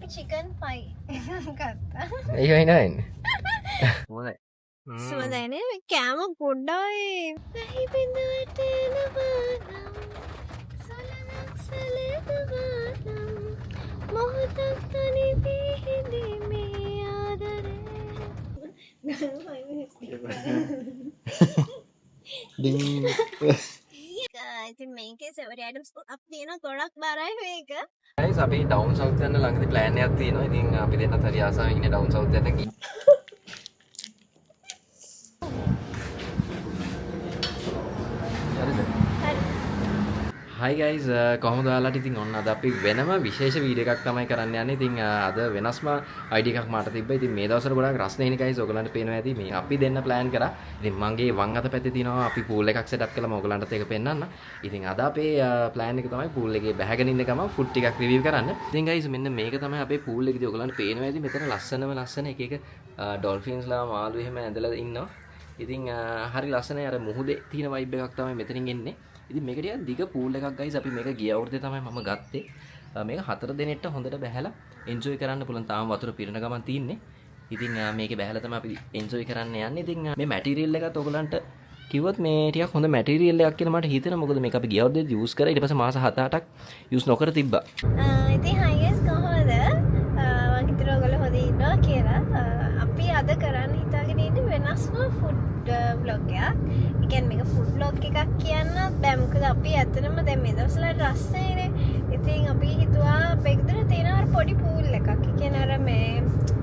අපි chicken pie ගත්තා. ඒකයි නෑනේ. හොඳයි. සුවඳයිනේ කෑම පොඩ්ඩයි. වැහි බිඳුවට එනවානම් සලනක් සැලෙනවානම් මොහොතක් තනි වී හිඳීමේ ආදරේ. ඩිං. ඉතින් මේකේ සෙවරි අයිටම්ස් අප් තියෙන ගොඩක් බරයි මේක. ගයිස් අපි ඩවුන් සවුත් යන ළඟදී ප්ලෑන් එකක් තියෙනවා. ඉතින් අපි දෙන්නත් හරි ආසාවෙන් ඉන්නේ ඩවුන් සවුත් යන්න ගිහින්. හයි ගයිස් කොහොමද ඔයාලට? ඉතින් ඔන්න අද අපි වෙනම විශේෂ වීඩියෝ එකක් තමයි කරන්න යන්නේ. ඉතින් අද වෙනස්ම අයිඩියා එකක් මට තිබ්බා. ඉතින් මේ දවස්වල ගොඩාක් රස්නේනේ ගයිස්. ඔයගලන්ට පේනවා ඇති මේ අපි දෙන්න ප්ලෑන් කරා. ඉතින් මගේ වම් අත පැත්තේ තියෙනවා අපි පූල් එකක් සෙටප් කළා. මම ඔයගලන්ටත් ඒක පෙන්නන්න. ඉතින් අද අපේ ප්ලෑන් එක තමයි පූල් එකේ බැහැගෙන ඉන්න ගමන් ෆුඩ් ටිකක් රිවිව් කරන්න. ඉතින් ගයිස් මෙන්න මේක තමයි අපේ පූල් එකේදී ඔයගලන්ට පේනවා ඇති. මෙතන ලස්සන එක එක ඩොල්ෆින්ස්ලා මාළු එහෙම ඇඳලා ඉන්නවා. ඉතින් හරි ලස්සනයි. අර මුහුදේ තියෙන වයිබ් එකක් තමයි මෙතනින් එන්නේ. ඉතින් මේක ටිකක් දිග පූල් එකක් ගයිස්. අපි මේක ගිය අවුරුද්දේ තමයි මම ගත්තේ. මේක 4 දිනෙට හොඳට බැහැලා එන්ජොයි කරන්න පුළුවන්. තාම වතුර පිරෙන ගමන් තියෙන්නේ. ඉතින් මේකේ බැහැලා තමයි අපි එන්ජොයි කරන්න යන්නේ. ඉතින් මේ මැටීරියල් එකත් ඔයගලන්ට කිව්වොත් මේ ටිකක් හොඳ මැටීරියල් එකක් කියලා මට හිතෙනවා. මොකද මේක අපි ගිය අවුරුද්දේ යූස් කරා. ඊට පස්සේ මාස 7-8ක් යූස් නොකර තිබ්බා. ඉතින් හයි ගයිස් කොහොමද? මම හිතුවා ඔයගොල්ලෝ හොඳ ඉන්නවා කියලා. අපි අද කරන්න හිතාගෙන ඉන්නේ වෙනස්ම ෆුඩ් vlog එකක්. ඒ කියන්නේ මේක ෆුඩ් vlog එකක් කියන්න බෑ. මොකද අපි ඇත්තටම දැන් මේ දවස්වල රස්සයිනේ. ඉතින් අපි හිතුවා බෙග්දර තියෙන අර පොඩි පූල් එකක්. ඒ කියන්නේ අර මේ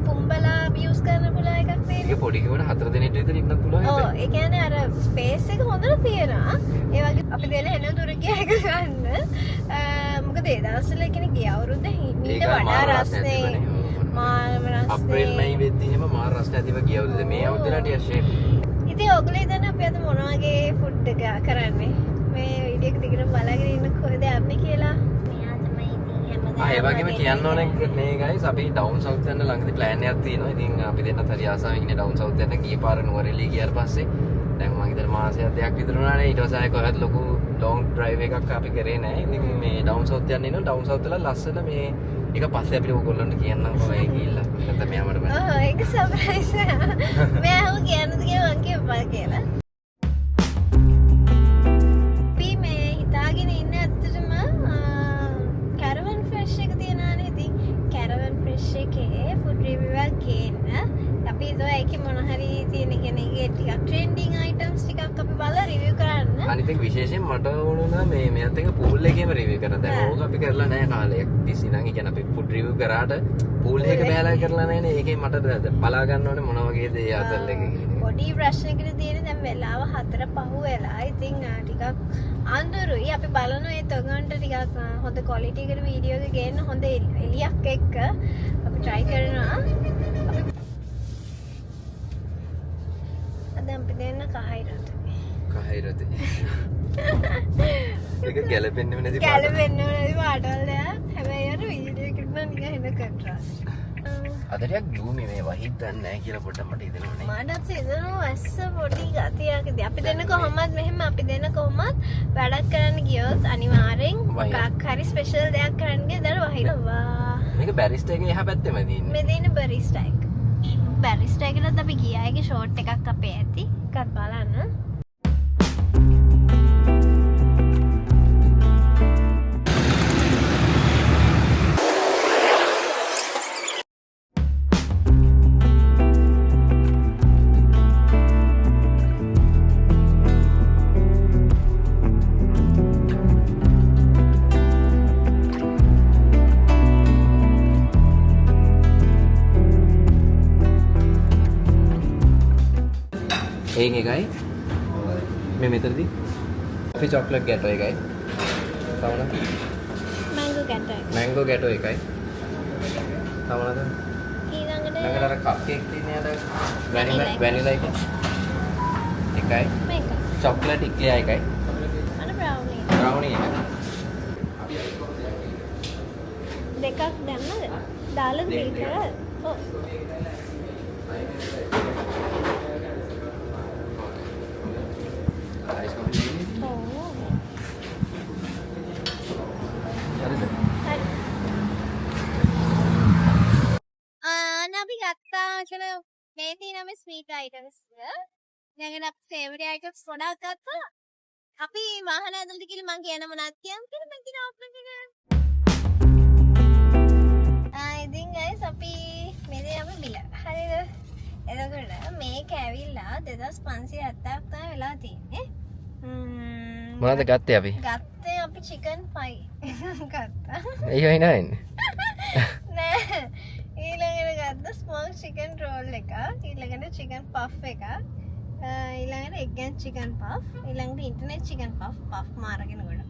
පුම්බලා යූස් කරන්න පුළුවන් එකක් නේ. ඒක පොඩි කිව්වට 4 දිනෙට විතර ඉන්නත් පුළුවන්. ඔව් ඒ කියන්නේ අර ස්පේස් එක හොඳට තියෙනවා. ඒ වගේ අපි දෙන එන දුර ගිය එක ගන්න. මොකද ඒ දවස්වල කියන්නේ ගිය අවුරුද්දේ ඊට වඩා රස්නේ මාළම රස්නේ අප්‍රේල් මයි වෙද්දී එහෙම මාර රස් නැතිව ගිය අවුරුද්දේ මේ අවුරුද්දේට ටිකක් ෂේප්. ඉතින් ඔයගොල්ලෝ දැන් අපි අද මොන වගේ ෆුඩ් එක කරන්නේ? මේ වීඩියෝ එක දිගටම බලාගෙන ඉන්න කොහෙද යන්නේ කියලා. මෙයා තමයි ඉතින් හැමදාම ඒ වගේම කියන්න ඕනේ මේ ගයිස් අපි ඩවුන් සවුත් යන ළඟදී ප්ලෑන් එකක් තියෙනවා. ඉතින් අපි දෙන්නත් හරි ආසාවෙන් ඉන්නේ ඩවුන් සවුත් යන ගිය පාර නුවරඑළිය ගියාට පස්සේ දැන් මම හිතන මාසයක් දෙකක් විතර වුණානේ. ඊට පස්සේ ආයෙ කොහෙවත් ලොකු ලොන්ග් ඩ්‍රයිව් එකක් අපි කරේ නැහැ. ඉතින් මේ ඩවුන් සවුත් යන්න ඉන්නවා. ඩවුන් සවුත් වල ලස්සන මේ එක පස්සේ අපිට ඕගොල්ලන්ට කියන්නම් කොහේ ගිහිල්ලා. නැත්නම් මෙයා මට බලන්න. ඔව් ඒක සර්ප්‍රයිස්. මෙයා හුව කියන්නද කියලා මං කියපා කියලා. අපි මේ හිතාගෙන ඉන්නේ ඇත්තටම කැරවන් ෆ්‍රෙෂ් එක තියනවානේ. ඉතින් කැරවන් ෆ්‍රෙෂ් එකේ ෆුඩ් රිවිව් එකක් ගේන්න. අපි හිතුවා ඒකේ මොන හරි තියෙන කෙනෙක්ගේ ටිකක් ට්‍රෙන්ඩින් අයිටම්ස් ටිකක් අපි බලලා රිවිව් කරන්න. අනිත් එක විශේෂයෙන් මට වුණා මේ මෙයත් එක පූල් එකේම රිවිව් කරන්න. දැන් ඕක අපි කරලා නැහැ කාලයක් තිස්සේ ඉඳන්. ඒ කියන්නේ අපි ෆුඩ් රිවිව් කරාට පූල් එක බෑලා කරලා නැහැනේ. ඒකේ මට බලා ගන්න ඕනේ මොන වගේද ඒ අතල් එක කියන්නේ. පොඩි ප්‍රශ්නයකට තියෙන දැන් වෙලාව 4 පහ වෙලා. ඉතින් ටිකක් අඳුරුයි. අපි බලනවා ඒ තොගන්ට ටිකක් හොඳ ක්වොලිටි එකට වීඩියෝ එක ගේන්න හොඳ එලියක් එක්ක අපි try කරනවා. අපි අපි දෙන්න කහයි රට. කහයි රතේ. ඒක ගැලපෙන්නේ නැති පාට. ගැලපෙන්නේ නැති පාටවල දෙයක්. හැබැයි අර වීඩියෝ එකට නම් නිකන් එන කොන්ට්‍රාස්ට්. අද ටිකක් ග්ලූමි මේ වහිත් දන්නේ නැහැ කියලා පොඩ්ඩක් මට හිතෙනවා නේ. මටත් හිතෙනවා වැස්ස පොඩි ගතියකදී. අපි දෙන්න කොහොමත් මෙහෙම අපි දෙන්න කොහොමත් වැඩක් කරන්න ගියොත් අනිවාර්යෙන් මොකක් හරි ස්පෙෂල් දෙයක් කරන්න ගියද වහිනවා. මේක බැරිස්ටා එකේ එහා පැත්තේම තියෙන්නේ. මේ දෙන බැරිස්ටා එක. බැරිස්ටා එකකට අපි ගියා. ඒකේ ෂෝට් එකක් අපේ ඇති. එකක් බලන්න. ඒක එකයි මේ මෙතනදී කොෆි චොක්ලට් ගැටෝ එකයි තවන මැංගෝ ගැටෝ එක. මැංගෝ ගැටෝ එකයි තවනද ඊළඟට ළඟට අර කප් කේක් තියෙන යාට වැනිලා එකයි මේක. චොක්ලට් ඉක්ලියා එකයි අර බ්‍රවුනි. බ්‍රවුනි එක දෙකක් දැම්මද? දාලා බිල් කරලා. ඔව්. අයිස් කොෆි ඔව්. හරිද හරි. ගත්තා කියලා මේ තියෙන මේ ස්වීට් අයිටම්ස් ඊළඟට අපි ෆේවරිට් අයිටම්ස් ගොඩක් ගත්තා. අපි වාහන ඇතුළට ගිහින් මං කියන මොනවද කියන්න කියලා මං කියන ඕපන් එක. ඉතින් guys අපි මේ දේ අපි බිල. හරිද? එතකොට මේක ඇවිල්ලා 2570ක් තමයි වෙලා තියෙන්නේ. මොනවද ගත්තේ අපි? ගත්තේ අපි චිකන් පයි ගත්තා. ඒකයි නෑනේ. නෑ. ඊළඟට ගත්ත ස්මෝක් චිකන් රෝල් එකක්. ඊළඟට චිකන් පෆ් එකක්. ඊළඟට එග් ඇන්ඩ් චිකන් පෆ්. ඊළඟට ඉන්ටර්නෙට් චිකන් පෆ් මාරගෙන ගොඩ.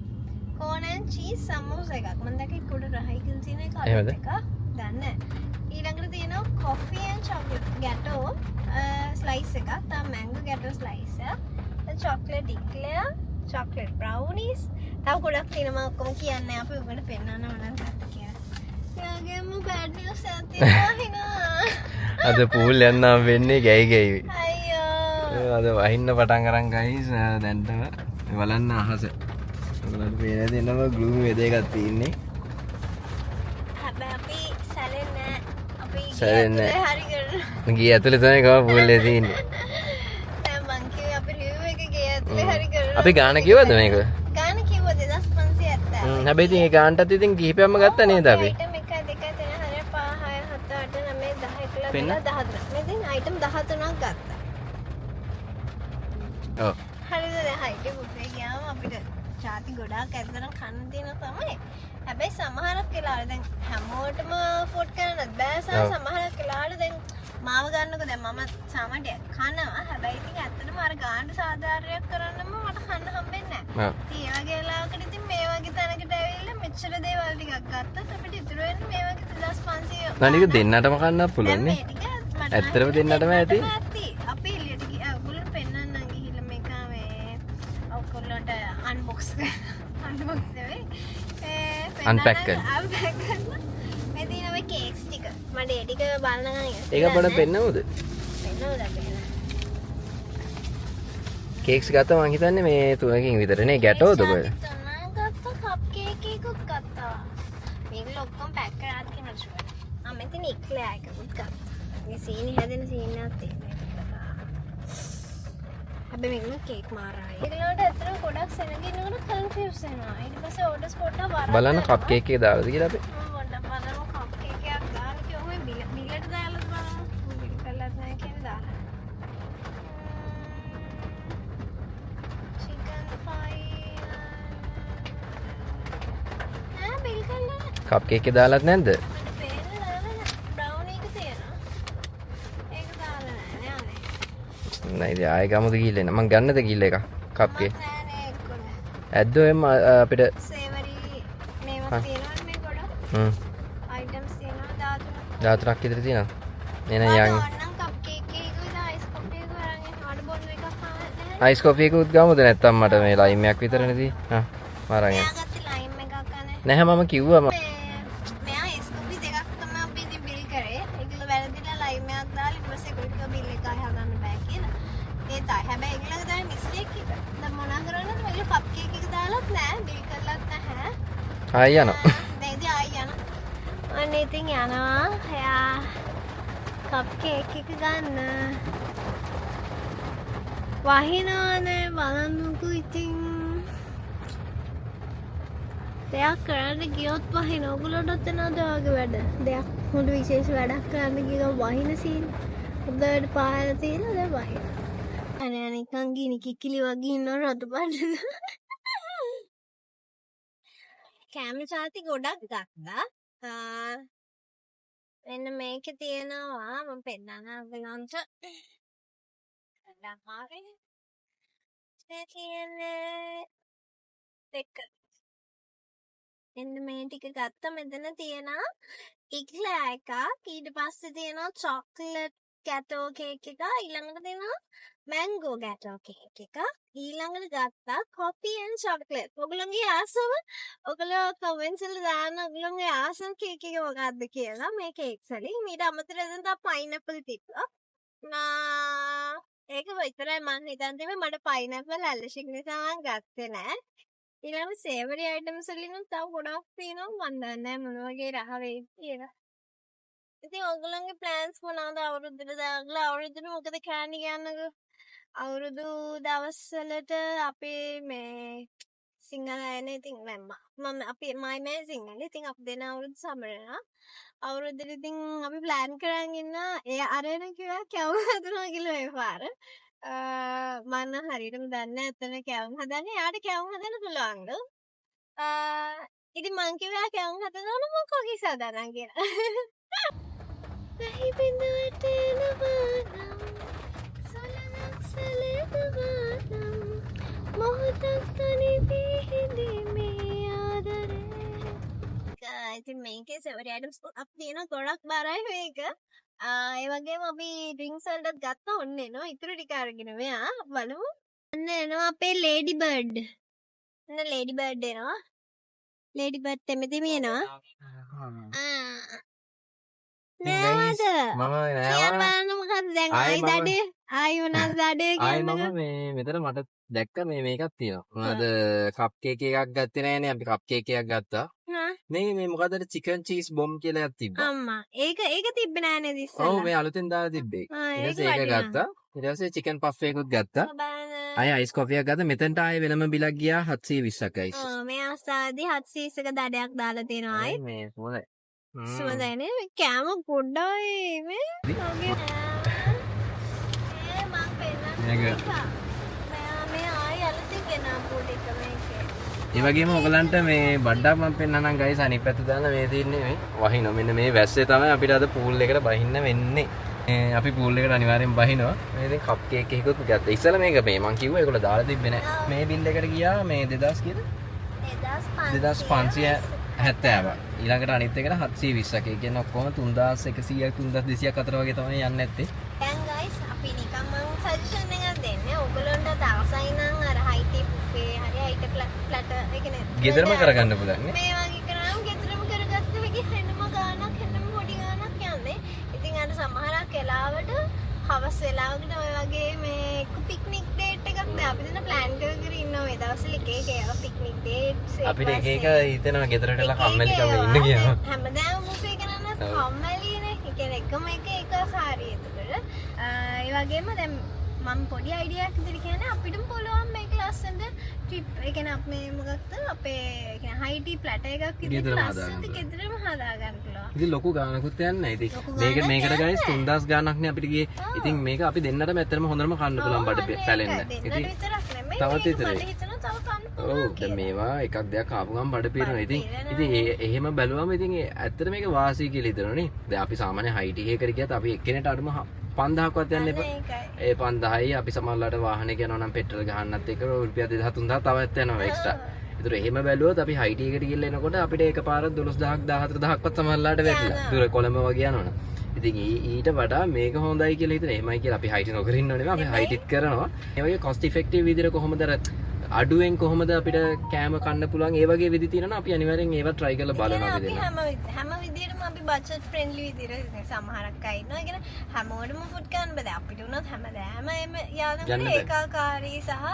කෝන් ඇන්ඩ් චීස් සමෝස එකක්. මම දැක්කේ කුඩ රහයි කියලා තියෙන එක අලුත් එකක්. දන්නේ. ඊළඟට තියෙනවා coffee and chocolate gateau slice එකක්. තව මැංගෝ ගැටෝ ස්ලයිස් එකක්. චොකලට් ඉක්ලෙයා chocolate brownies තව ගොඩක් තියෙනවා ඔක්කොම කියන්නේ අපි ඔයගොල්ලෝ පෙන්නන්න ඕනනම් ගත්ත කියලා. යාගේම bad news එකක් තියෙනවා හිනා. අද පූල් යන්නම් වෙන්නේ ගෑයි ගෑයි. අයියෝ. අද වහින්න පටන් අරන් ගයිස් දැන්ටම බලන්න අහස. ඔයාලට පේන දෙන්නම ග්ලූම් වෙදර් එකක් තියෙන්නේ. හැබැයි අපි සැලෙන්නේ අපි සැලෙන්නේ හරි කරනවා. ගිය ඇතුලේ තමයි ගම පූල් එකේ තියෙන්නේ. දැන් මං කිව්වේ අපි රිව් එක ගේ ඇතුලේ හරි කරනවා. අපි ගාන කිව්වද මේක? ගාන කිව්වා 2570. හැබැයි ඉතින් ඒ ගානටත් ඉතින් කිහිපයක්ම ගත්තා නේද අපි? item 1 2 3 4 5 6 7 8 9 10 11 පෙන්න? 12 13. මේ දැන් item 13ක් ගත්තා. ඔව්. හරිද දැන් හයිට් බුෆේ ගියාම අපිට චාති ගොඩාක් ඇත්තටම කන්න තියෙනවා තමයි. හැබැයි සමහරක් වෙලාවල දැන් හැමෝටම ෆුඩ් කරන්නත් බෑ. සමහරක් වෙලාවල දැන් මාව ගන්නකො දැන් මම සාමාන්‍යයෙන් කනවා. හැබැයි ඉතින් ඇත්තටම අර ගාන්න සාධාරණයක් කරන්නම මට කන්න හම්බෙන්නේ නැහැ. ඔව්. ඉතින් ඒ වගේ වෙලාවකට ඉතින් මේ වගේ තැනකට ඇවිල්ලා මෙච්චර දේවල් ටිකක් ගත්තත් අපිට ඉතුරු වෙන්නේ මේ වගේ 2500. නනික දෙන්නටම කන්නත් පුළුවන් නේ. මේ ටික මට ඇත්තටම දෙන්නටම ඇති. අපි එළියට ගියා. ඔයගොල්ලෝ පෙන්නන්නම් ගිහිල්ලා මේක මේ ඔයගොල්ලන්ට අන්බොක්ස් අන්බොක්ස් නෙවෙයි. Unpack කරන්න. අන්පැක් කරන්න. මේ තියෙන මේ කේක්ස් ටික. මට ඒ ටික බලන්න ගන්න. ඒක බඩ පෙන්නවද? පෙන්නවද අපේ? කේක්ස් ගත්තා මං හිතන්නේ මේ තුනකින් විතරනේ ගැටෝද කොහෙද? ගත්තා කප් කේක් එකකුත් ගත්තා. මේගොල්ලෝ ඔක්කොම පැක් කරාද කියලා ෂුවර්. මෙතන ඉක්ලෑ එකකුත් ගත්තා. මේ සීනි හැදෙන සීන් එකක් තියෙනවා. හැබැයි මේගොල්ලෝ කේක් මාරයි. ඒගොල්ලන්ට ඇත්තටම ගොඩක් සෙනගින්නකොට කන්ෆියුස් වෙනවා. ඊට පස්සේ ඕඩර්ස් පොඩ්ඩක් වරද්දනවා. බලන්න කප් කේක් එක දාලාද කියලා අපි. පොඩ්ඩක් බලමු කප් කේක් එකක් දාන්න කිව්වම බිලට දාලාද බලමු. බිල් කරලාද නැහැ කියන්නේ දාලා. චිකන් පයි බිල් කරලා කප් කේක් එක දාලාත් නැද්ද? මට පේන්නේ දාලා බ්‍රවුනි එක තියෙනවා. ඒක දාලා නැහැ නේ. නෑ ඉතින් ආයෙ ගමුද ගිහිල්ලා එන්න. මං ගන්නද ගිහිල්ලා එක කප් කේක්. නෑ නේ එක්කොල. ඇද්දෝ එම් අපිට සේවරි මේවා තියෙනවා මේ ගොඩක්. අයිටම්ස් තියෙනවා 13ක්. 13ක් විතර තියෙනවා. එහෙනම් යන් ඕනනම් කප් කේක් එකකුයි අයිස් කොෆි එකකුයි අරන් එන්න. ඔයාලට බොන්න එකක් ආන්නේ. අයිස් කොෆි එකකුත් ගමුද නැත්තම් මට මේ ලයිම් එකක් විතරනේ තියෙන්නේ. මරන් යන්න. මෙයා ගත්තේ ලයිම් එකක් අනේ. නැහැ මම කිව්වා මෙයා අයිස් කොෆි දෙකක් තමයි අපි ඉතින් බිල් කරේ. ඒකල වැරදිලා ලයිම් එකක් දාලා ඊට පස්සේ ඒකට බිල් එක ආයෙ හදන්න බෑ කියලා. ඒ තමයි. හැබැයි ඒගොල්ලෝ තමයි මිස්ටේක් එක. දැන් මොනා කරන්නද? මේගොල්ලෝ කප් කේක් එක දාලත් නැහැ, බිල් කරලත් නැහැ. ආයෙ යනවා. දැන් ඉතින් ආයෙ යනවා. අන්න ඉතින් යනවා. එයා කප් කේක් එක ගන්න. වහිනවනේ බලන්නකෝ ඉතින්. දෙයක් කරන්න ගියොත් වහින. ඔයගොල්ලෝටත් එනවද වගේ වැඩ? දෙයක් හොඳ විශේෂ වැඩක් කරන්න ගියොත් වහින සීන්. හොඳට පායලා තියෙනවා දැන් වහින. අනේ නිකන් ගිනි කිකිලි වගේ ඉන්නව රතු පාටද. කැමරා සාති ගොඩක් ගත්තා. මෙන්න මේකේ තියෙනවා මම පෙන්නන්න ඔයගලන්ට. ළමාරේ. ඒ කියන්නේ දෙක. එන්න මේ ටික ගත්ත මෙතන තියෙනවා ඉක්ලෑ එකක්. ඊට පස්සේ තියෙනවා චොක්ලට් ගැටෝ කේක් එක. ඊළඟට තියෙනවා මැංගෝ ගැටෝ කේක් එක. ඊළඟට ගත්තා කොෆි ඇන්ඩ් චොක්ලට්. ඔයගොල්ලෝගේ ආසම ඔයගොල්ලෝ කමෙන්ට්ස් වල දාන්න ඔයගොල්ලෝගේ ආසම කේක් එක මොකක්ද කියලා මේ කේක්ස් වලින්. ඊට අමතරව දැන් තා පයිනැපල් තිබ්බා. ඒක විතරයි මම හිතන් තිබ්බේ. මට පයිනැපල් ඇලර්ජික් නිසා මම ගත්තේ නෑ. ඊළඟ සේවරි අයිටම්ස් වලින් තව ගොඩක් තියෙනවා. මම දන්නේ නෑ මොන වගේ රහ වෙයිද කියලා. ඉතින් ඔයගොල්ලන්ගේ ප්ලෑන්ස් මොනවද අවුරුද්දට දාගලා අවුරුද්දට මොකද කරන්න කියන්නකෝ අවුරුදු දවස්වලට අපේ මේ සිංහල අයනේ ඉතින් මම අපි මයි සිංහල ඉතින් අපි දෙන අවුරුදු සමරනවා අවුරුද්දට ඉතින් අපි ප්ලෑන් කරන් ඉන්න ඒ අරගෙන කිව්වා කැවුම් හදනවා කියලා මේ පාර මම හරියටම දන්නේ නැහැ එතන කැවුම් හදන්නේ යාට කැවුම් හදන්න පුළුවන්ද ඉතින් මං කිව්වා කැවුම් හදනවා නම් මම කොකිස් හදන්නම් කියලා Nahi binduවට එනවා නම් සොලනක් සැලෙනවා නම් මොහොතක් තනිවී හිඳීමේ ආදරේ ඉතින් මේකේ සෙවරි අයිටම්ස් අපි තියෙන ගොඩක් බරයි මේක ඒ වගේම අපි ඩ්‍රින්ක්ස් වලටත් ගත්තා ඔන්න එනවා ඉතුරු ටික අරගෙන මෙයා බලමු ඔන්න එනවා අපේ ලේඩි බර්ඩ් ඔන්න ලේඩි බර්ඩ් එනවා ලේඩි බර්ඩ් තෙමෙති එනවා නෑද මම කියන්න බලන්න මොකක්ද දැන් ආයි දඩේ ආයි මොනවද දඩේ කියන්නේ මම මේ මෙතන මට දැක්ක මේකක් තියෙනවා. මොනවද කප් කේක් එකක් ගත්තේ නෑනේ අපි කප් කේක් එකක් ගත්තා. මේ මොකදද චිකන් චීස් බොම් කියලා එකක් තිබ්බා. අම්මා ඒක තිබ්බේ නෑ නේද ඉස්සෙල්ලා. ඔව් මේ අලුතෙන් දාලා තිබ්බේ. ඊට පස්සේ ඒක ගත්තා. ඊට පස්සේ චිකන් පෆ් එකකුත් ගත්තා. ආයෙ අයිස් කොෆි එකක් ගත්තා. මෙතනට ආයෙ වෙනම බිලක් ගියා 720ක් අයිස්. ඔව් මේ ආසාදී 720ක දඩයක් දාලා තියෙනවා ආයෙ. මේ හොඳයි. සුවඳයිනේ මේ කෑම පොඩ්ඩයි මේ වගේ මං පෙන්නන්න මේ ආයෙ අලුතින් ගෙනාපු ටික මේකේ. ඒ වගේම ඔයගලන්ට මේ බඩක් මම පෙන්නන්නම් ගයිස් අනිත් පැත්ත දාන්න මේ තියෙන්නේ මේ වහින මෙන්න මේ වැස්සේ තමයි අපිට අද පූල් එකට බහින්න වෙන්නේ. අපි පූල් එකට අනිවාර්යෙන් බහිනවා. මේ ඉතින් කප් කේක් එකකුත් ගත්තා. ඉස්සෙල්ලා මේක මේ මං කිව්වා ඒගොල්ලෝ දාලා තිබ්බේ නෑ. මේ බිල් එකට ගියා මේ 2000 කීයද? 2570. ඊළඟට අනිත් එකට 720ක්. ඒ කියන්නේ ඔක්කොම 3100ක් 3200ක් අතර වගේ තමයි යන්නේ නැත්තේ. දැන් ගයිස් අපි නිකන් මම සජෙෂන් එකක් දෙන්නේ. ඔයගොල්ලන්ට දවසයි නම් අර හයිටි බුෆේ හරි හයිටි ප්ලැටර් ඒ කියන්නේ ගෙදරම කරගන්න පුළුවන් නේ. මේ වගේ කරාම ගෙදරම කරගත්ත වෙකේ හැන්නම ගානක් හැන්නම පොඩි ගානක් යන්නේ. ඉතින් අර සමහරක් වෙලාවට හවස් වෙලාවකට ඔය වගේ මේ පික්නික් ඩේට් එකක් දැන් අපි දෙන ප්ලෑන් කර ඉන්නවා මේ දවස්වල එක ඒවා පික්නික් ඩේට්ස් අපිට එක එක හිතෙනවා ගෙදරටලා කම්මැලිකම ඉන්න කියලා. හැමදාම බුෆේ කරන්න කම්මැලිනේ. ඒ කියන්නේ එකම එක කාර්යය එතකොට. ඒ වගේම දැන් මම පොඩි අයිඩියා එකක් ඉදිරි කියන්නේ අපිටම පුළුවන් මේක ලස්සනට ට්‍රිප් ඒ කියන්නේ අපි මොකක්ද අපේ ඒ කියන්නේ හයිටි ප්ලැටර් එකක් ඉදිරි ලස්සනට ගෙදරම හදා ගන්න පුළුවන්. ඉතින් ලොකු ගානකුත් යන්නේ. ඉතින් මේකට ගයිස් 3000 ගානක් නේ අපිට ගියේ. ඉතින් මේක අපි දෙන්නටම ඇත්තටම හොඳටම කන්න පුළුවන් බඩ පැලෙන්න. ඉතින් තවත් විතරයි. ඔව් දැන් මේවා එකක් දෙයක් ආපු ගමන් බඩ පිරෙනවා. ඉතින් එහෙම බැලුවම ඉතින් ඇත්තට මේක වාසි කියලා හිතනවා නේ. දැන් අපි සාමාන්‍ය හයිටි එකකට ගියත් අපි එක්කෙනෙක්ට අඩුම 5000ක්වත් යන්න එපා. ඒ 5000යි අපි සමහරවිට වාහනේ යනවා නම් පෙට්‍රල් ගහන්නත් එක්ක රුපියල් 2000 3000 තවත් යනවා එක්ස්ට්‍රා. ඒතර එහෙම බැලුවොත් අපි හයිටි එකට ගිහලා එනකොට අපිට එකපාර 12000ක් 14000ක්වත් සමහරවිට වැටිලා. දුර කොළඹ වගේ යනවනේ. ඉතින් ඊට වඩා මේක හොඳයි කියලා හිතන. එහෙමයි කියලා අපි හයිටි නොකර ඉන්නව නෙවෙයි. අපි හයිටිත් කරනවා. ඒ වගේ කොස්ට් ඉෆෙක්ටිව් විදිහට කොහොමද අඩුවෙන් කොහොමද අපිට කෑම කන්න පුළුවන් ඒ වගේ විදි තියෙනවා. අපි අනිවාර්යෙන් ඒවා try කරලා බලනවා අපි දෙන්න. හැම විදිහටම අපි බජට් ෆ්‍රෙන්ඩ්ලි විදිහට සමහරක් අය ඉන්නවා. ඒ කියන්නේ හැමෝටම ෆුඩ් ගන්න බෑ. අපිට උනත් හැමදාම එම යාළුවෝ ඒකාකාරී සහ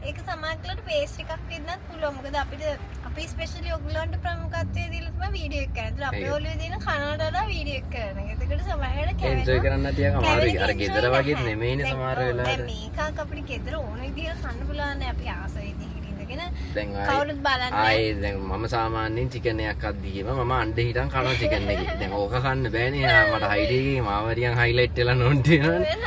ඒක සමාජලට පේස්ට් එකක් දෙන්නත් පුළුවන්. මොකද අපිට අපි ස්පෙෂලි ඔයගොල්ලන්ට ප්‍රමුඛත්වයේ දීලා තමයි වීඩියෝ එක කරන්නේ. අපි ඔළුවේ දින කනට වඩා වීඩියෝ එක කරනවා. එතකොට සමහරවිට එන්ජොයි කරන්න තියක් අමාරුයි. අර ගෙදර වගේ නෙමෙයිනේ සමහර වෙලාවට. දැන් මේකක් අපිට ගෙදර ඕන විදිහට කන්න පුළුවන් නේ. අපි ආස විදිහට ඉඳගෙන දැන් කවුරුත් බලන්නේ. ආයේ දැන් මම සාමාන්‍යයෙන් චිකන් එකක් අද්දීම මම අඬ හිටන් කනවා චිකන් එක. දැන් ඕක කන්න බෑනේ. මට හයිටි එකේ මාවරියන් හයිලයිට් වෙලා නොන් තියෙනවනේ.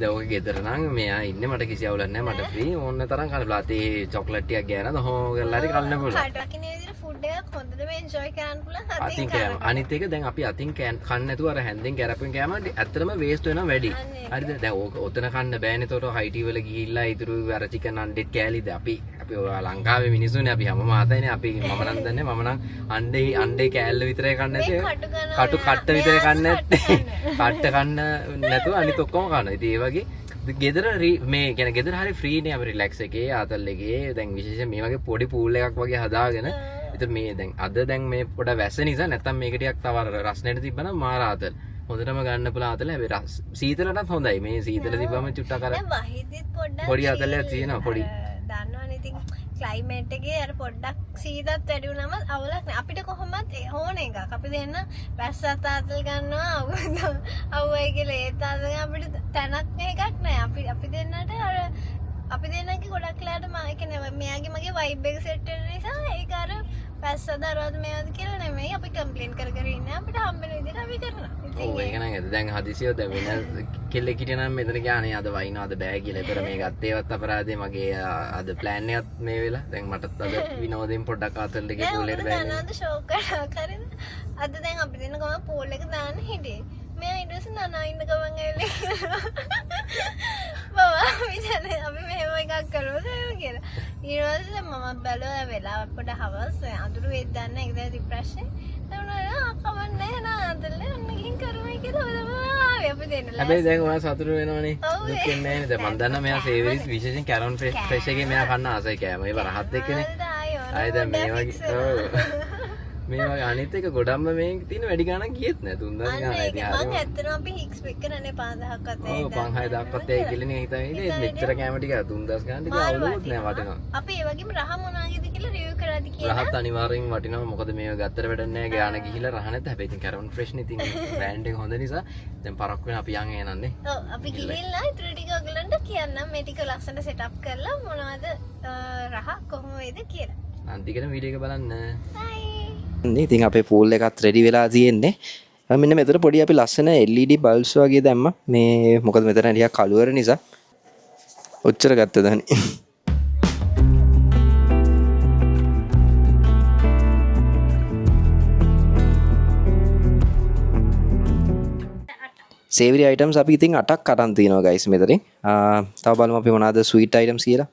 දැන් ඕක ගෙදර නම් මෙයා ඉන්නේ මට කිසි අවුලක් නැහැ. මට ෆ්‍රී ඕන්න තරම් කන්න බලා. තේ චොක්ලට් ටිකක් ගෑනද හොගල්ලා හරි කන්න පුළුවන්. කටකිනේ විදිහට ෆුඩ් එකක් හොඳටම එන්ජොයි කරන්න පුළුවන්. අතින් කෑම. අනිත් එක දැන් අපි අතින් කන්න නැතුව අර හැන්දෙන් කැරපෙන් කෑම ඇත්තටම වේස්ට් වෙනවා වැඩි. හරිද? දැන් ඕක ඔතන කන්න බෑනේ. ඒතකොට හයිටි වල ගිහිල්ලා ඉතුරු අර චිකන් අණ්ඩෙත් කෑලිද අපි ලංකාවේ මිනිස්සුනේ අපි හැමෝම ආතයිනේ. අපි මම නම් දන්නේ මම නම් අණ්ඩේ කෑල්ල විතරයි කන්නේ නැති. කට්ට විතරයි කන්නේ නැත්තේ. කට්ට කන්න නැතුව අනිත් ඔක්කොම කනවා. ඉතින් ඒ වගේ ගෙදර මේ කියන්නේ ගෙදර හරි ෆ්‍රී නේ අපි රිලැක්ස් එකේ ආතල් එකේ දැන් විශේෂයෙන් මේ වගේ පොඩි පූල් එකක් වගේ හදාගෙන ඉතින් මේ දැන් අද දැන් මේ පොඩ වැස්ස නිසා නැත්තම් මේක ටිකක් තව රස්නෙට තිබ්බනම් මාර ආතල් හොඳටම ගන්න පුළුවන් ආතල් හැබැයි සීතලටත් හොඳයි මේ සීතල තිබ්බම චුට්ටක් අර වහිදිත් පොඩ්ඩක් පොඩි ආතලයක් තියෙනවා පොඩි දන්නවනේ ඉතින් ක්ලයිමේට් එකේ අර පොඩ්ඩක් සීතත් වැඩි වුණාම අවුලක් නෑ. අපිට කොහොමත් ඕන එකක්. අපි දෙන්න වැස්සත් ආතල් ගන්නවා අවුවයි කියලා ඒත් ආතල් අපිට තැනක් එකක් නෑ. අපි දෙන්නට අර අපි දෙන්නගේ ගොඩක් ලාට මම කියන්නේ මෙයාගේ මගේ වයිබ් එක සෙට් වෙන නිසා ඒක අර වැස්ස දරවද මේවද කියලා නෙමෙයි අපි කම්ප්ලේන්ට් කර කර ඉන්නේ. අපිට හම්බෙන විදිහට අපි කරනවා. ඔව් ඒක නම් ඇත්ත. දැන් හදිසියෙ දැන් වෙන කෙල්ලෙක් හිටියනම් මෙතන ගියානේ අද වයින්වද බෑ කියලා. ඒතර මේ ගත්තේවත් අපරාධේ මගේ අද ප්ලෑන් එකත් මේ වෙලා. දැන් මටත් අද විනෝදයෙන් පොඩ්ඩක් ආතල් එකේ පූල් එකට බෑනේ. දැන් අද ෂෝක් කරා කරේ. අද දැන් අපි දෙන්න ගම පූල් එක දාන්න හිටියේ. මෙයා ඊට පස්සේ නනා ඉන්න ගමන් ඇවිල්ලා බවා විචාරේ අපි මෙහෙම එකක් කරමුද කියලා. ඊට පස්සේ මම බැලුවා වෙලාව පොඩ හවස් අඳුරු වෙද්ද දන්න ඒක දැන් රිෆ්‍රෙෂ් කමන්නේ නාදල ඔන්න ගිහින් කරමු කියලා බලමු අපි දෙන්න. හැබැයි දැන් ඔයා සතුටු වෙනවනේ. දුක් වෙන්නේ නැහැ නේද? මම දන්නා මෙයා සේවරිත් විශේෂයෙන් කැරොන් ෆ්‍රෙෂ් එකේ මෙයා කන්න ආසයි කෑම. ඒ වරහත් එක්කනේ. ආයෙ දැන් මේ වගේ මේ වගේ අනිත් එක ගොඩක්ම මේ තියෙන වැඩි ගාණක් ගියෙත් නෑ 3000 ගාණක් ඉතින් හරියම මම ඇත්තටම අපි එක්ස්පෙක්ට් කරන්නේ 5000ක්වත් ඔව් 5000ක්වත් ඒ කියලා හිතන්නේ ඉතින් මෙච්චර කැම ටික 3000 ගාණක් ටික අවුලුත් නෑ වටිනවා අපි ඒ වගේම රහ මොනවාගේද කියලා රිවිව් කරාද කියලා රහත් අනිවාර්යෙන් වටිනවා මොකද මේක ගත්තට වැඩක් නෑ ගාණ ගිහිල්ලා රහ නැත්නම් හැබැයි ඉතින් කැරොන් ෆ්‍රෙෂ් නේ ඉතින් බ්‍රෑන්ඩ් එක හොඳ නිසා දැන් පරක් වෙන අපි යන් එනන්නේ ඔව් අපි ගිහිල්ලා ඊටු ටික ඔයගලන්ට කියන්නම් මේ ටික ලස්සනට සෙටප් කරලා මොනවද රහ කොහොම වේද කියලා අන්තිකටම වීඩියෝ එක බලන්න බයි ඉතින් අපේ පූල් එකත් රෙඩි වෙලා තියෙන්නේ. මෙන්න මෙතන පොඩි අපි ලස්සන LED බල්බ්ස් වගේ දැම්මා. මේ මොකද මෙතන ටිකක් කළුවර නිසා. ඔච්චර ගත්තද හනි. සේවරි අයිටම්ස් අපි ඉතින් 8ක් අරන් තිනවා ගයිස් මෙතනින්. තව බලමු අපි මොනවාද ස්වීට් අයිටම්ස් කියලා.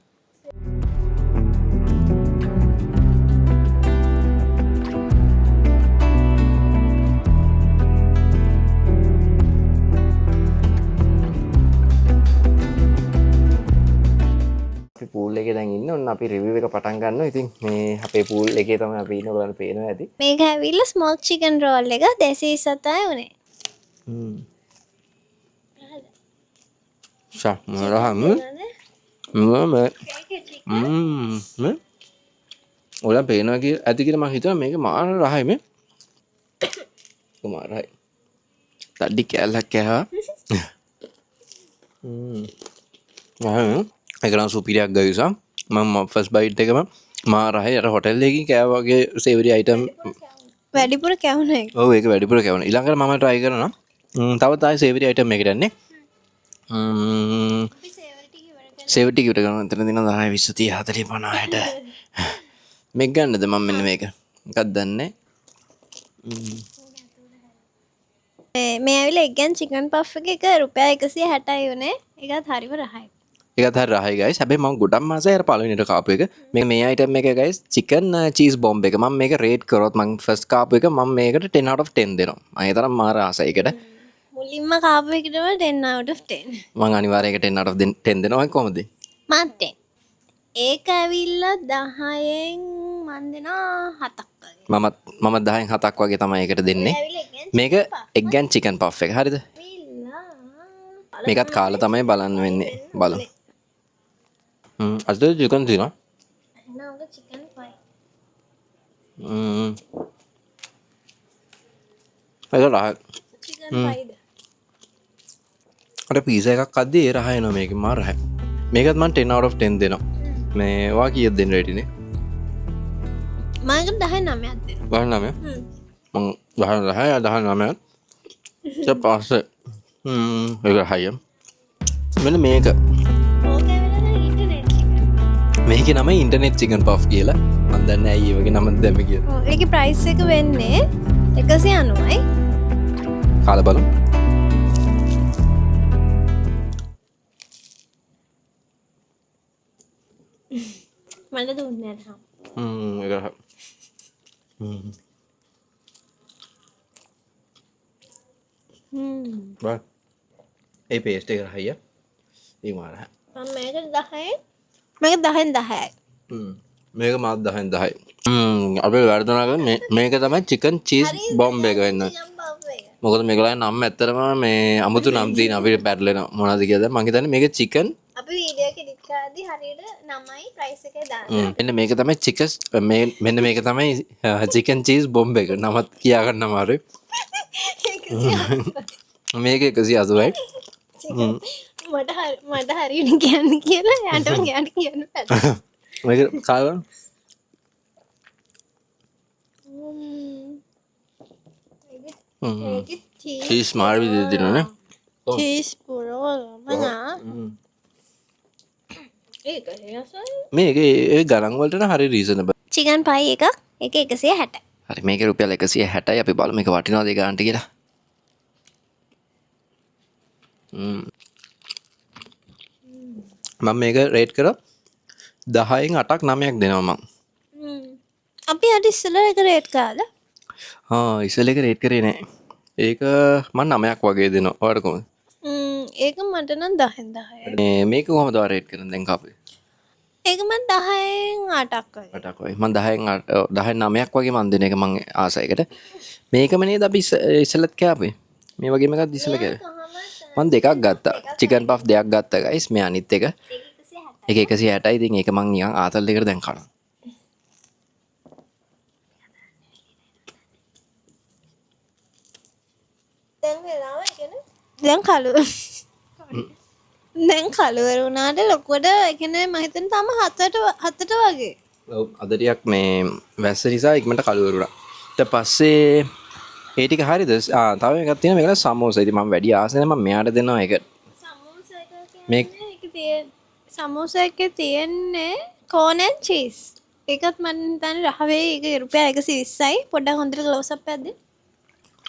පූල් එකේ දැන් ඉන්නේ ඔන්න අපි රිවිව් එක පටන් ගන්නවා. ඉතින් මේ අපේ පූල් එකේ තමයි අපි ඉන්න ඔයාලට පේනවා ඇති. මේක ඇවිල්ලා ස්මෝක් චිකන් රෝල් එක 227යි උනේ. ෂා මරහම ඔයාලා පේනවා කියලා ඇති කියලා මම හිතුවා මේක මාර රහයි මේ. මාරයි. තඩි කැලක් කෑවා. ඒක නම් සුපිරියක් ගයිසා මම ෆස්ට් බයිට් එකම මාරයි අර හොටෙල් එකකින් කෑවා වගේ සේවරි අයිටම් වැඩිපුර කැවුන එක. ඔව් ඒක වැඩිපුර කැවුන. ඊළඟට මම try කරනවා. තව තායි සේවරි අයිටම් එකකට යන්නේ. සේවරි ටික ඉවර කරනවා. එතන දින 10 20 30 40 50 60. මේක ගන්නද මම මෙන්න මේක. එකක් දන්නේ. මේ ඇවිල්ලා එක් ගන් චිකන් පෆ් එක රුපියල් 160යි උනේ. ඒකත් හරිම රහයි. ඒකත් හරි රහයි ගයිස්. හැබැයි මම ගොඩක් මාසයි අර පළවෙනිට කාපු එක. මේ අයිටම් එක ගයිස් චිකන් චීස් බොම්බ් එක. මම මේක රේට් කරොත් මම ෆස්ට් කාපු එක මම මේකට 10 out of 10 දෙනවා. මම ඒ තරම් මාර ආසයි ඒකට. මුලින්ම කාපු එකටම 10 out of 10. මම අනිවාර්යයෙන් 10 out of 10 දෙනවා කොහොමද? මම 10. ඒක ඇවිල්ලා 10න් මන් දෙනවා 7ක් වගේ. මම 10න් 7ක් වගේ තමයි ඒකට දෙන්නේ. මේක එග් ඇන් චිකන් පෆ් එක. හරිද? මේකත් කාලා තමයි බලන්න වෙන්නේ. බලමු. අද චිකන් තියෙනවා. නෑ චිකන් පයි. ඒක රහ. චිකන් පයිද? අර පීසා එකක් අද්දී ඒ රහ එනවා මේකේ මාර රහයි. මේකත් මම 10 out of 10 දෙනවා. මේ වා කීයක් දෙන්න රෙඩිනේ? මම 19ක් දෙනවා. 19? මම 19 ඊට පස්සේ ඒක හයිය. මෙන්න මේක. මේකේ නම ඉන්ටර්නෙට් චිකන් පෆ් කියලා. මම දන්නේ ඇයි ඒ වගේ නම දැම්මේ කියලා. ඔව් ඒකේ ප්‍රයිස් එක වෙන්නේ 190යි. කාලා බලමු. මට දුන්නේ නැහැ. ඒක බා ඒ පේස්ට් එක හයිය. ඒ මාරහ. මම මේක 10යි. මේක 10න් 10යි. මේක මාත් 10න් 10යි. අපි වර්ධනා කරන්නේ මේක තමයි චිකන් චීස් බොම්බ් එක වෙන්නේ. මොකද මේකලා නම් ඇත්තටම මේ අමුතු නම් තියෙන අපිට පැටලෙන මොනවද කියලාද මම හිතන්නේ මේක චිකන් අපි වීඩියෝ එක එඩිට් ඒකදී හරියට 9යි ප්‍රයිස් එකේ දානවා. මෙන්න මේක තමයි චිකස් මෙන්න මේක තමයි චිකන් චීස් බොම්බ එක. නමත් කියා ගන්න අමාරුයි. මේක 180යි. මට හරියට කියන්න කියලා යාටම කියන්න බැහැ. මේක කාගන්න චීස් මාර විදිහට දෙනවනේ. චීස් පුරවලා ඒක හේසයි. මේක ඒ ගණන් වලට හරි රීසනබල්. චිකන් පයි එක 160. හරි මේක රුපියල් 160යි. අපි බලමු මේක වටිනවද ඒ ගානට කියලා. මම මේක රේට් කරා 10න් 8ක් 9ක් දෙනවා මම. අපි අර ඉස්සෙල්ලා එක රේට් කාලා. ඉස්සෙල්ලා එක රේට් කරේ නෑ. ඒක මම 9ක් වගේ දෙනවා. ඔයාලට කොහොමද? ඒක මට නම් 10න් 10යි. මේක කොහොමද ඔයා රේට් කරන්නේ දැන් කාපේ? ඒක මම 10න් 8ක් වගේ. 8ක් වගේ. මම 10න් 9ක් වගේ මම දෙන එක මම ආසයකට. මේකම නේද අපි ඉස්සෙල්ලත් කෑපේ. මේ වගේම එකක් ඉස්සෙල්ලා කෑවේ. මම දෙකක් ගත්තා. චිකන් පෆ් දෙකක් ගත්තා ගයිස්. මේ අනිත් එක. ඒක 160යි. ඉතින් ඒක මං නිකන් ආතල් දෙකට දැන් කනවා. දැන් කළුවර වුණාට ලොකුවට ඒ කියන්නේ මම හිතන්නේ තාම 7ට වගේ. ඔව් අද ටිකක් මේ වැස්ස නිසා ඉක්මනට කළුවර වුණා. ඊට පස්සේ ඒ ටික හරියද? තව එකක් තියෙනවා මේක සමෝසා. ඉතින් මම වැඩි ආස නැහැ මම මෙයාට දෙනවා ඒක. සමෝසා එක කියන්නේ සමෝසා එකේ තියෙන්නේ කෝන් ඇන් චීස්. ඒකත් මම හිතන්නේ රහවේ ඒක රුපියල් 120යි. පොඩ්ඩක් හොඳට ක්ලෝස් අප් එකක් දෙන්න.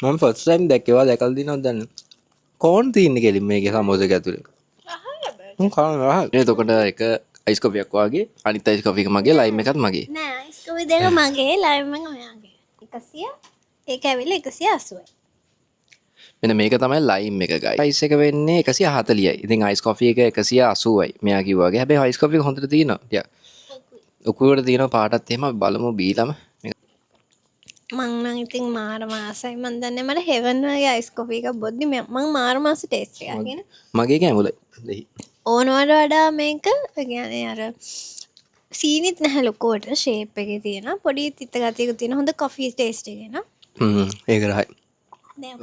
මම ෆස්ට් ටයිම් දැක්කේවා දැකලා දිනවද දන්නේ. කෝන් තියෙන්නේ කෙලින් මේකේ සමෝසා එක ඇතුලේ. එතකොට එක අයිස් කොපියක් වගේ අනිත් අයිස් කොපි එක මගේ ලයිම් එකත් මගේ. නෑ අයිස් කොපි දෙක මගේ ලයිම් එක ඔයාගේ. 100 ඒක ඇවිල්ලා 180යි. මෙන්න මේක තමයි ලයිම් එක ගයි. අයිස් එක වෙන්නේ 140යි. ඉතින් අයිස් කොෆි එක 180යි. මෙයා කිව්වා වගේ. හැබැයි අයිස් කොපි එක හොඳට තියෙනවා. ටික. උකුරට තියෙනවා පාටත් එහෙම බලමු බීලම. මං නම් ඉතින් මාර මාසයි මන් දන්නේ මට හෙවන් වගේ අයිස් කොෆි එකක් බොද්දි මං මාර මාස ටේස්ට් එකක් කියන. මගේ කැමුලයි. දෙහි. ඕනවට වඩා මේක කියන්නේ අර සීනිත් නැහැ ලොකුවට ෂේප් එකේ තියෙන පොඩි තිත්ත ගතියක තියෙන හොඳ කොෆි ටේස්ට් එක එන. ඒක රහයි.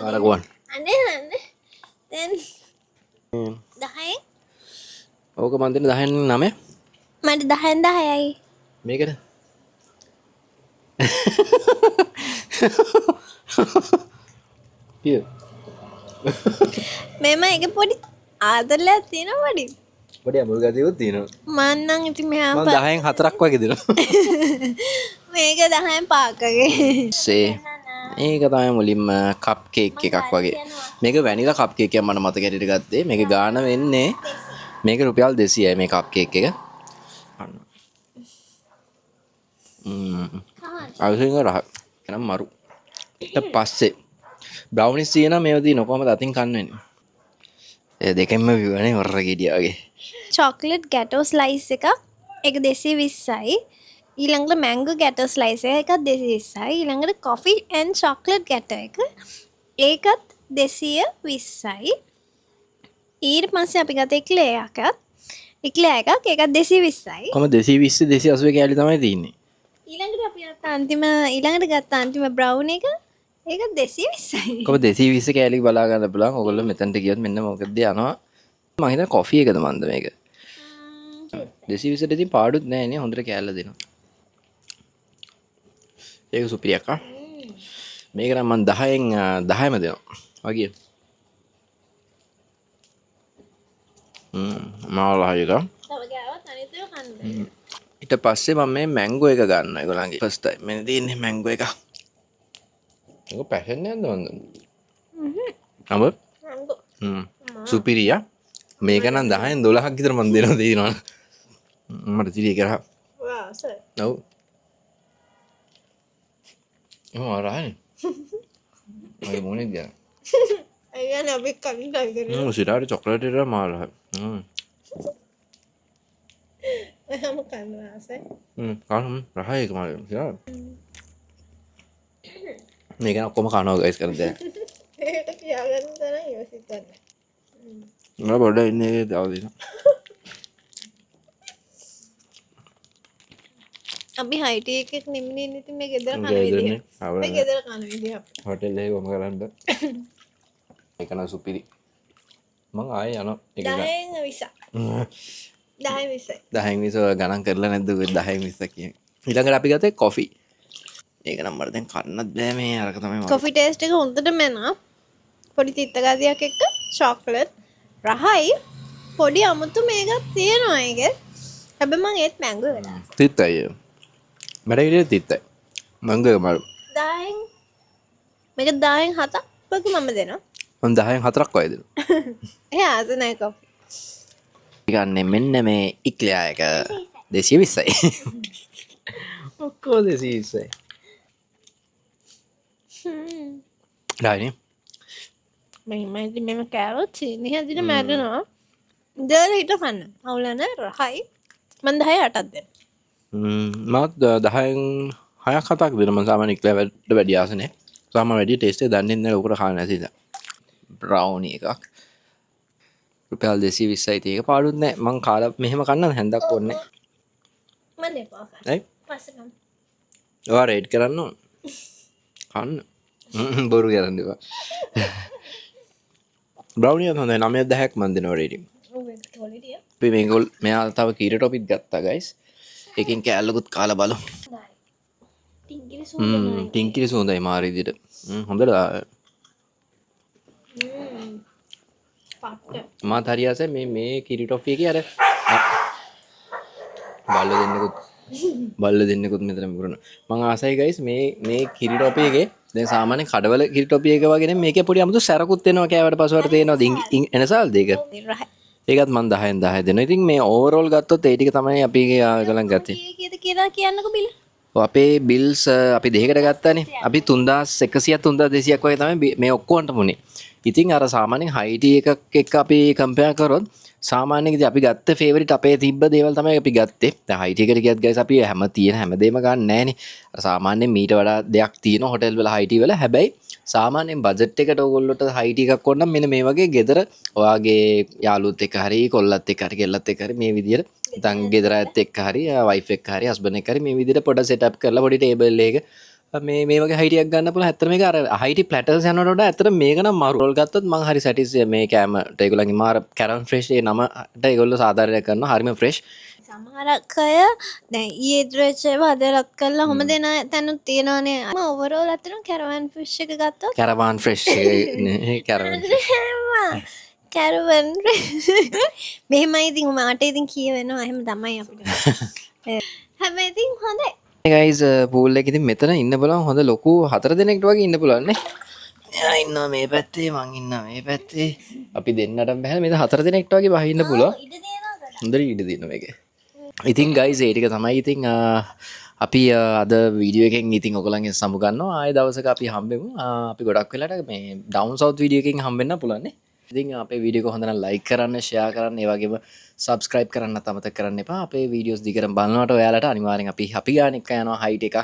ආර ගුවන්. අනේ දැන් 10න් ඕක මන් දෙන්න 10න් 9. මට 10න් 10යි. මේකට කිය මෙම එක පොඩි ආදරයක් තියෙනවා පොඩි. පොඩි අමුල් ගතියකුත් තියෙනවා. මං නම් ඉතින් මෙහා මම 10න් 4ක් වගේ දෙනවා. මේක 10න් 5ක් වගේ. මේක තමයි මුලින්ම කප් කේක් එකක් වගේ. මේක වැනිලා කප් කේක් එකක් මට මතක හැටියට ගත්තේ. මේක ගාන වෙන්නේ මේක රුපියල් 200යි මේ කප් කේක් එක. අවිසින් රහ එනම් මරු. ඊට පස්සේ බ්‍රවුනිස් තියෙනවා මේව තියෙන කොහමද අතින් කන්න වෙන්නේ. ඒ දෙකෙන්ම විවනේ හොරර ගෙඩිය වගේ. චොක්ලට් ගැටෝ ස්ලයිස් එක ඒක 220යි. ඊළඟට මැංගෝ ගැටෝ ස්ලයිස් එක 220යි. ඊළඟට කොෆි ඇන්ඩ් චොක්ලට් ගැටෝ එක ඒකත් 220යි. ඊට පස්සේ අපි ගත්ත එක්ලේ එකක් ඒකත් 220යි. කොහමද 220 280 කැලි තමයි තියෙන්නේ. ඊළඟට අපි ගත්ත අන්තිම බ්‍රවුන් එක ඒක 220යි. කොහමද 220 කැලි බලා ගන්න පුළුවන්. ඔයගොල්ලෝ මෙතනට ගියොත් මෙන්න මොකද යනවා. මම හිතන්නේ කොෆි එකද මන්ද මේක. 220 දෙතින් පාඩුත් නෑ නේ හොඳට කැල්ල දෙනවා. ඒක සුපිරියක් ආ. මේක නම් මම 10න් 10ම දෙනවා. වගේ. මාළහයක. තව ගාවත් අනිත් ඒවා කන්න. ඊට පස්සේ මම මේ මැංගෝ එක ගන්නවා ඒගොල්ලන්ගේ ෆස්ට් ටයිම් මෙන්න තියෙන්නේ මැංගෝ එක. ඒක පැෂන් නේද මන්ද? අඹ? සුපිරියා. මේක නම් 10න් 12ක් විතර මම දෙනවා දෙනවා. මට තිරි එක රහ. වා සර්. ඔව්. රහනේ. මගේ මොනේ ගියා. අයියනේ අපි කලින් try කරේ. සිරාට චොක්ලට් එක මාළහ. එහෙම කනවා ආසයි. කානම් රහයි එක මාළහ. සිරා. මේක නම් කොහොම කනවා ගයිස් කරන්නේ. ඒක කියාගන්න තරම් යොසිතන්නේ. මම බඩ ඉන්නේ දවල් දින. අපි හයිට එකක් නෙමනේ නති මේ ගෙදර කන ගෙදරනේ. විදිහ අවුල මේ ගෙදර කන විදිහ හොටෙල් එකේ කොම කරන්න එකන සුපිරි මං ආයේ යනවා එක දහයෙන් විසා 10 10 20 ගණන් කරලා නැද්ද 10 20 කියන ඊළඟට අපි ගත්තේ කොෆි ඒක නම් මට දැන් කන්නත් බෑ මේ අරක තමයි මම කොෆි ටේස්ට් එක හොඳට මැනා පොඩි තිත්තගාදියක් එක්ක චොක්ලට් රහයි පොඩි අමුතු මේකක් තියෙනවා ඒක හැබැයි මං ඒත් මැංගෝ වෙලා තිත්තයි මට ඉතින් තිත්තයි මංගෝ මල් 10න් මේක 10න් 7ක් වගේ මම දෙනවා මම 10න් 4ක් වගේ දෙනවා ඒ ආස නැහැ කොෆි ගන්නේ මෙන්න මේ ඉක්ලියා එක 220යි ඔක්කොම 220යි රායිනේ මෙහෙම මෙම කෑවොත් සීනි හැදින මැරෙනවා ඉඳලා හිට කන්න අවුලන රහයි මං 10 8ක් දෙන්න මත් 10න් 6ක් 7ක් දෙනවා මම සාමාන්‍ය ඉක්ලියා වැඩ වැඩි ආස නැහැ සාමාන්‍ය වැඩි ටේස්ට් එක දන්නේ නැහැ උකට ખાන්න නැතිද බ්‍රවුනි එකක් රුපියල් 220යි තියෙක පාඩුත් නැහැ මං කාලා මෙහෙම කන්න හැන්දක් ඕනේ මම දෙපා කන්න ඇයි පස්සේ කන්න ඔයා රේට් කරන්න ඕන කන්න බොරු කරන්න එපා බ්‍රවුනි එක හොඳයි 9 10ක් මන් දෙනවා රේටින් ඔව් ඒක ක්වොලිටිය අපි මේගොල්ල මෙයා තව කීර ටොපික් ගත්තා ගයිස් එකෙන් කෑල්ලකුත් කාලා බලමු ටින්කිරි සූදනයි ටින්කිරි සුවඳයි මාර විදියට හොඳට පට්ට මාත් හරි ආසයි මේ කිරි ටොෆි එකේ අර බල්ල දෙන්නෙකුත් මෙතන මුරන මං ආසයි ගයිස් මේ කිරි ටොපි එකේ දැන් සාමාන්‍ය කඩවල කිරි ටොපි එක වගේ නෙමෙයි මේකේ පොඩි අමුතු සැරකුත් එනවා කෑවට පස්සට තේනවා එනසල් දෙක රහයි ඒකත් මං 10න් 10 දෙනවා ඉතින් මේ ඕවරෝල් ගත්තොත් ඒ ටික තමයි අපි ගලන් ගත්තේ කීයද කියලා කියන්නකෝ බිල අපේ බිල්ස් අපි දෙකකට ගත්තානේ අපි 3100 3200ක් වගේ තමයි මේ ඔක්කොන්ට මුනේ ඉතින් අර සාමාන්‍යයෙන් හයිටි එකක් එක්ක අපි කම්පෙයාර් කරොත් සාමාන්‍යයෙන් ඉතින් අපි ගත්ත ෆේවරිට් අපේ තිබ්බ දේවල් තමයි අපි ගත්තේ දැන් හයිටි එකට ගියත් ගයිස් අපි හැම තියෙන හැමදේම ගන්න නැහනේ අර සාමාන්‍යයෙන් මීට වඩා දෙයක් තියෙන හොටෙල් වල හයිටි වල හැබැයි සාමාන්‍යයෙන් බජට් එකට ඕගොල්ලොට හයිටි එකක් ඕන නම් මෙන්න මේ වගේ ගෙදර ඔයාගේ යාළුවොත් එක්ක හරි කොල්ලත් එක්ක හරි කෙල්ලත් එක්ක හරි මේ විදියට නැත්නම් ගෙදර ඇත් එක්ක හරි වයිෆ් එක්ක හරි හස්බන්ඩ් එක්ක හරි මේ විදියට පොඩ සෙටප් කරලා පොඩි ටේබල් එක මේ වගේ හයිටියක් ගන්න පුළුවන්. ඇත්තට මේක අර හයිටි ප්ලැටර්ස් යනවට වඩා ඇත්තට මේක නම් මාරු රෝල් ගත්තොත් මම හරි සැටිස්ෆයි මේ කෑමට ඒගොල්ලන්ගේ මාර කැරන් ෆ්‍රෙෂ් ඒ නමට ඒගොල්ලෝ සාධාරණයක් කරනවා හරිම ෆ්‍රෙෂ් සමහරක් අය දැන් ඊයේ ඩ්‍රෙස් එක හදලත් කරලා හොම දෙන තැනුත් තියෙනවානේ මම ඕවරෝල් අතන කැරවන් ෆිෂ් එක ගත්තොත් කැරවන් ෆ්‍රෙෂ් කැරවන් කැරවන් මෙහෙමයි ඉතින් මට ඉතින් කියවෙනවා එහෙම තමයි අපිට හැබැයි ඉතින් හොඳයි ගයිස් පූල් එකේ ඉතින් මෙතන ඉන්න බලන්න හොඳ ලොකු 4 දෙනෙක්ට වගේ ඉන්න පුළුවන් නේ. එයා ඉන්නවා මේ පැත්තේ මං ඉන්නවා මේ පැත්තේ. අපි දෙන්නටම බෑ මේ 4 දෙනෙක්ට වගේ බහ ඉන්න පුළුවන්. ඉඩ දෙනවා හොඳට ඉඩ දෙනවා මේකේ. ඉතින් ගයිස් ඒ ටික තමයි ඉතින් අපි අද වීඩියෝ එකෙන් ඉතින් ඔයගලන්ගෙන් සමු ගන්නවා. ආයෙ දවසක අපි හම්බෙමු. අපි ගොඩක් වෙලාට මේ ඩවුන් සවුත් වීඩියෝ එකකින් හම්බෙන්න පුළුවන් නේ. ඉතින් අපේ වීඩියෝ එක හොඳ නම් ලයික් කරන්න, ෂෙයා කරන්න, ඒ වගේම subscribe කරන්නත් අමතක කරන්න එපා. අපේ වීඩියෝස් දිගටම බලනකොට ඔයාලට අනිවාර්යෙන් අපි ගාන එක යනවා හයිට් එකක්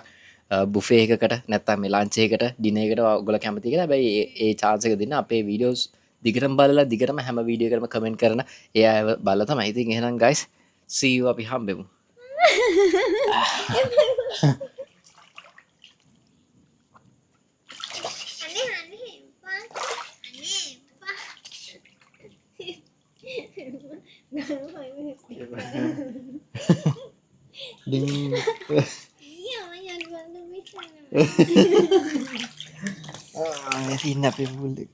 බුෆේ එකකට නැත්නම් මේ ලන්ච් එකකට ඩිනර් එකට ඔයගොල්ලෝ කැමති කියලා. හැබැයි ඒ chance එක දෙන්න අපේ වීඩියෝස් දිගටම බලලා දිගටම හැම වීඩියෝ එකකටම කමෙන්ට් කරන ඒ අය බලලා තමයි. ඉතින් එහෙනම් guys see you අපි හම්බෙමු. Ding. Iya, mayan banget bisa. Ah, ini nape bule.